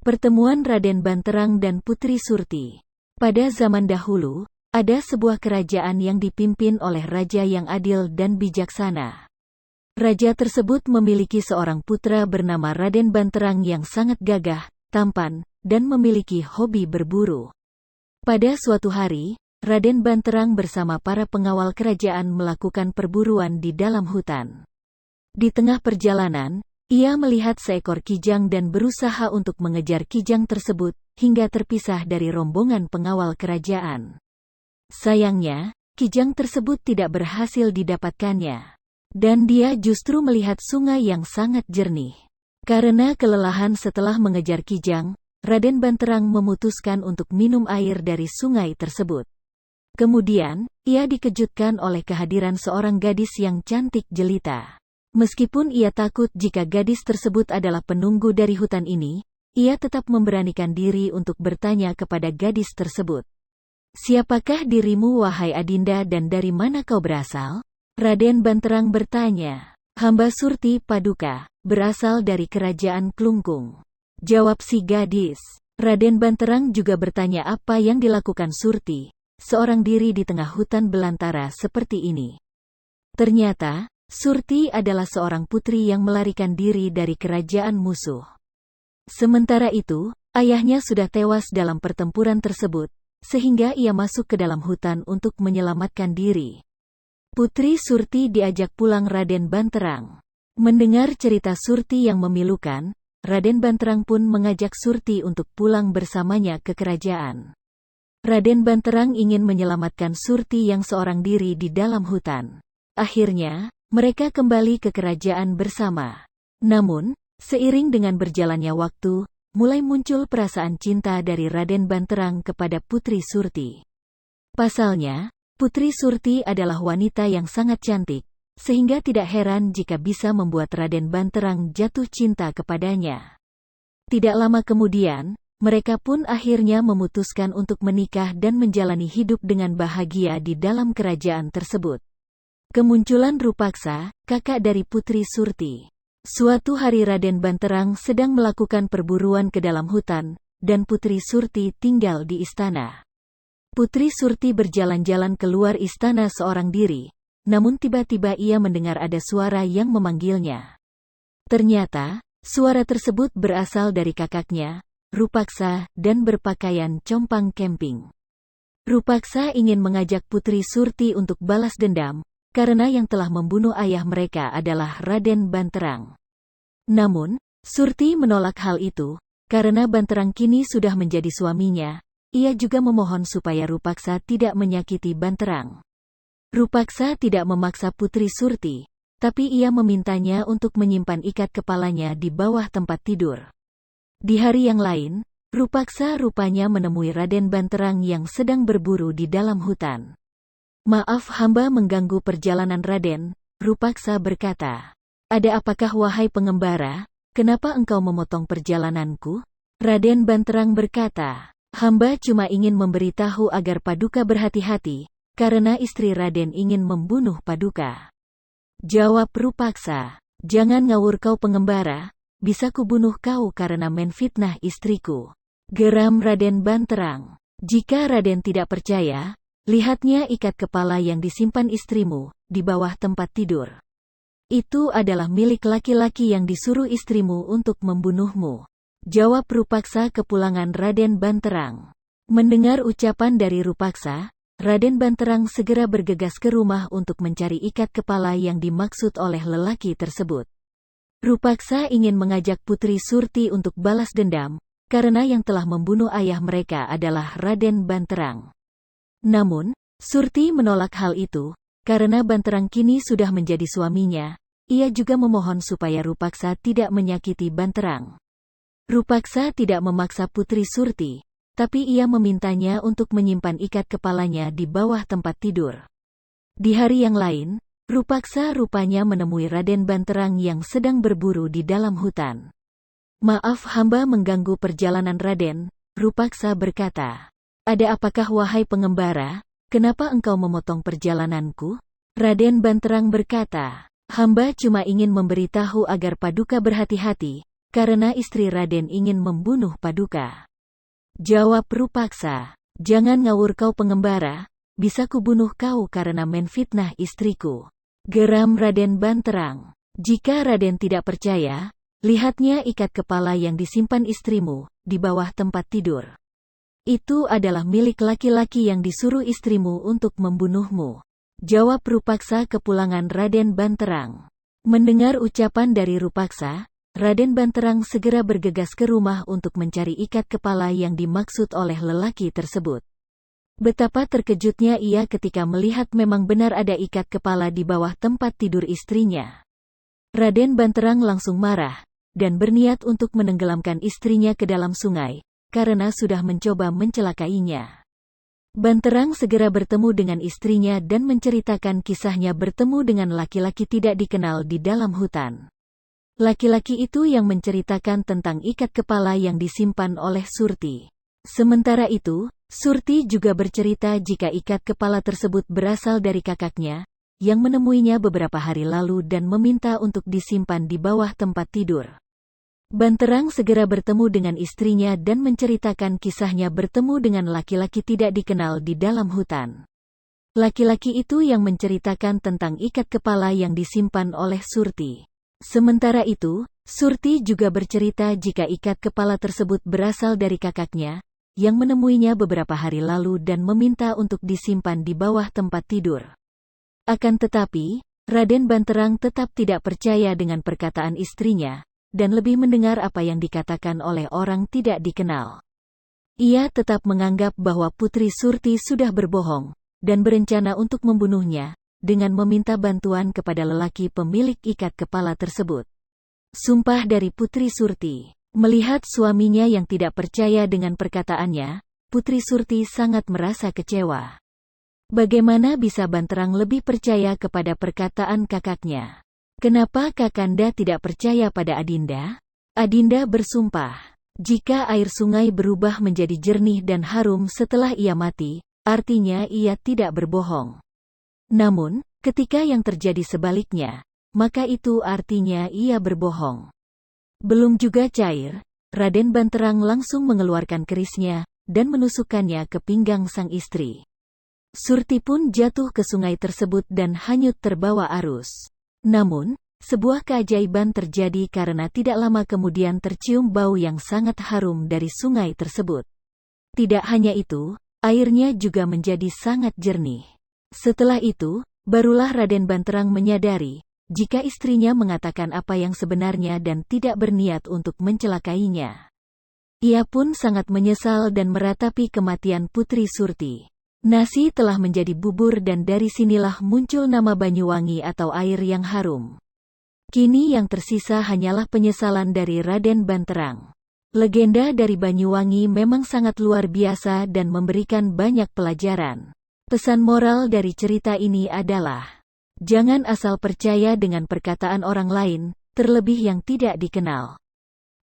Pertemuan Raden Banterang dan Putri Surti. Pada zaman dahulu, ada sebuah kerajaan yang dipimpin oleh raja yang adil dan bijaksana. Raja tersebut memiliki seorang putra bernama Raden Banterang yang sangat gagah, tampan, dan memiliki hobi berburu. Pada suatu hari, Raden Banterang bersama para pengawal kerajaan melakukan perburuan di dalam hutan. Di tengah perjalanan, ia melihat seekor kijang dan berusaha untuk mengejar kijang tersebut, hingga terpisah dari rombongan pengawal kerajaan. Sayangnya, kijang tersebut tidak berhasil didapatkannya. Dan dia justru melihat sungai yang sangat jernih. Karena kelelahan setelah mengejar kijang, Raden Banterang memutuskan untuk minum air dari sungai tersebut. Kemudian, ia dikejutkan oleh kehadiran seorang gadis yang cantik jelita. Meskipun ia takut jika gadis tersebut adalah penunggu dari hutan ini, ia tetap memberanikan diri untuk bertanya kepada gadis tersebut. "Siapakah dirimu, wahai Adinda, dan dari mana kau berasal?" Raden Banterang bertanya. "Hamba Surti Paduka, berasal dari kerajaan Klungkung," jawab si gadis. Raden Banterang juga bertanya apa yang dilakukan Surti, seorang diri di tengah hutan belantara seperti ini. Ternyata, Surti adalah seorang putri yang melarikan diri dari kerajaan musuh. Sementara itu, ayahnya sudah tewas dalam pertempuran tersebut, sehingga ia masuk ke dalam hutan untuk menyelamatkan diri. Putri Surti diajak pulang Raden Banterang. Mendengar cerita Surti yang memilukan, Raden Banterang pun mengajak Surti untuk pulang bersamanya ke kerajaan. Raden Banterang ingin menyelamatkan Surti yang seorang diri di dalam hutan. Akhirnya, mereka kembali ke kerajaan bersama. Namun, seiring dengan berjalannya waktu, mulai muncul perasaan cinta dari Raden Banterang kepada Putri Surti. Pasalnya, Putri Surti adalah wanita yang sangat cantik, sehingga tidak heran jika bisa membuat Raden Banterang jatuh cinta kepadanya. Tidak lama kemudian, mereka pun akhirnya memutuskan untuk menikah dan menjalani hidup dengan bahagia di dalam kerajaan tersebut. Kemunculan Rupaksa, kakak dari Putri Surti. Suatu hari Raden Banterang sedang melakukan perburuan ke dalam hutan, dan Putri Surti tinggal di istana. Putri Surti berjalan-jalan keluar istana seorang diri, namun tiba-tiba ia mendengar ada suara yang memanggilnya. Ternyata, suara tersebut berasal dari kakaknya, Rupaksa, dan berpakaian compang camping. Rupaksa ingin mengajak Putri Surti untuk balas dendam, karena yang telah membunuh ayah mereka adalah Raden Banterang. Namun, Surti menolak hal itu, karena Banterang kini sudah menjadi suaminya. Ia juga memohon supaya Rupaksa tidak menyakiti Banterang. Rupaksa tidak memaksa Putri Surti, tapi ia memintanya untuk menyimpan ikat kepalanya di bawah tempat tidur. Di hari yang lain, Rupaksa rupanya menemui Raden Banterang yang sedang berburu di dalam hutan. "Maaf, hamba mengganggu perjalanan Raden," Rupaksa berkata. "Ada apakah, wahai pengembara? Kenapa engkau memotong perjalananku?" Raden Banterang berkata, "Hamba cuma ingin memberitahu agar Paduka berhati-hati, karena istri Raden ingin membunuh Paduka." Jawab Rupaksa, "Jangan ngawur kau pengembara, bisa kubunuh kau karena menfitnah istriku," geram Raden Banterang. "Jika Raden tidak percaya, lihatnya ikat kepala yang disimpan istrimu, di bawah tempat tidur. Itu adalah milik laki-laki yang disuruh istrimu untuk membunuhmu," jawab Rupaksa kepulangan Raden Banterang. Mendengar ucapan dari Rupaksa, Raden Banterang segera bergegas ke rumah untuk mencari ikat kepala yang dimaksud oleh lelaki tersebut. Rupaksa ingin mengajak Putri Surti untuk balas dendam, karena yang telah membunuh ayah mereka adalah Raden Banterang. Namun, Surti menolak hal itu, karena Banterang kini sudah menjadi suaminya. Ia juga memohon supaya Rupaksa tidak menyakiti Banterang. Rupaksa tidak memaksa Putri Surti, tapi ia memintanya untuk menyimpan ikat kepalanya di bawah tempat tidur. Di hari yang lain, Rupaksa rupanya menemui Raden Banterang yang sedang berburu di dalam hutan. "Maaf, hamba mengganggu perjalanan Raden," Rupaksa berkata. "Ada apakah, wahai pengembara? Kenapa engkau memotong perjalananku?" Raden Banterang berkata, "Hamba cuma ingin memberitahu agar Paduka berhati-hati, karena istri Raden ingin membunuh Paduka. Jawab Rupaksa, "Jangan ngawur kau pengembara, bisa kubunuh kau karena menfitnah istriku." Geram Raden Banterang, "Jika Raden tidak percaya, lihatnya ikat kepala yang disimpan istrimu di bawah tempat tidur. Itu adalah milik laki-laki yang disuruh istrimu untuk membunuhmu." Jawab Rupaksa kepulangan Raden Banterang. Mendengar ucapan dari Rupaksa, Raden Banterang segera bergegas ke rumah untuk mencari ikat kepala yang dimaksud oleh lelaki tersebut. Betapa terkejutnya ia ketika melihat memang benar ada ikat kepala di bawah tempat tidur istrinya. Raden Banterang langsung marah, dan berniat untuk menenggelamkan istrinya ke dalam sungai, karena sudah mencoba mencelakainya. Banterang segera bertemu dengan istrinya dan menceritakan kisahnya bertemu dengan laki-laki tidak dikenal di dalam hutan. Laki-laki itu yang menceritakan tentang ikat kepala yang disimpan oleh Surti. Sementara itu, Surti juga bercerita jika ikat kepala tersebut berasal dari kakaknya, yang menemuinya beberapa hari lalu dan meminta untuk disimpan di bawah tempat tidur. Banterang segera bertemu dengan istrinya dan menceritakan kisahnya bertemu dengan laki-laki tidak dikenal di dalam hutan. Laki-laki itu yang menceritakan tentang ikat kepala yang disimpan oleh Surti. Sementara itu, Surti juga bercerita jika ikat kepala tersebut berasal dari kakaknya, yang menemuinya beberapa hari lalu dan meminta untuk disimpan di bawah tempat tidur. Akan tetapi, Raden Banterang tetap tidak percaya dengan perkataan istrinya, dan lebih mendengar apa yang dikatakan oleh orang tidak dikenal. Ia tetap menganggap bahwa Putri Surti sudah berbohong, dan berencana untuk membunuhnya, dengan meminta bantuan kepada lelaki pemilik ikat kepala tersebut. Sumpah dari Putri Surti. Melihat suaminya yang tidak percaya dengan perkataannya, Putri Surti sangat merasa kecewa. Bagaimana bisa Banterang lebih percaya kepada perkataan kakaknya? Kenapa Kakanda tidak percaya pada Adinda? Adinda bersumpah, jika air sungai berubah menjadi jernih dan harum setelah ia mati, artinya ia tidak berbohong. Namun, ketika yang terjadi sebaliknya, maka itu artinya ia berbohong. Belum juga cair, Raden Banterang langsung mengeluarkan kerisnya, dan menusukkannya ke pinggang sang istri. Surti pun jatuh ke sungai tersebut dan hanyut terbawa arus. Namun, sebuah keajaiban terjadi karena tidak lama kemudian tercium bau yang sangat harum dari sungai tersebut. Tidak hanya itu, airnya juga menjadi sangat jernih. Setelah itu, barulah Raden Banterang menyadari, jika istrinya mengatakan apa yang sebenarnya dan tidak berniat untuk mencelakainya. Ia pun sangat menyesal dan meratapi kematian Putri Surti. Nasi telah menjadi bubur dan dari sinilah muncul nama Banyuwangi atau air yang harum. Kini yang tersisa hanyalah penyesalan dari Raden Banterang. Legenda dari Banyuwangi memang sangat luar biasa dan memberikan banyak pelajaran. Pesan moral dari cerita ini adalah, jangan asal percaya dengan perkataan orang lain, terlebih yang tidak dikenal.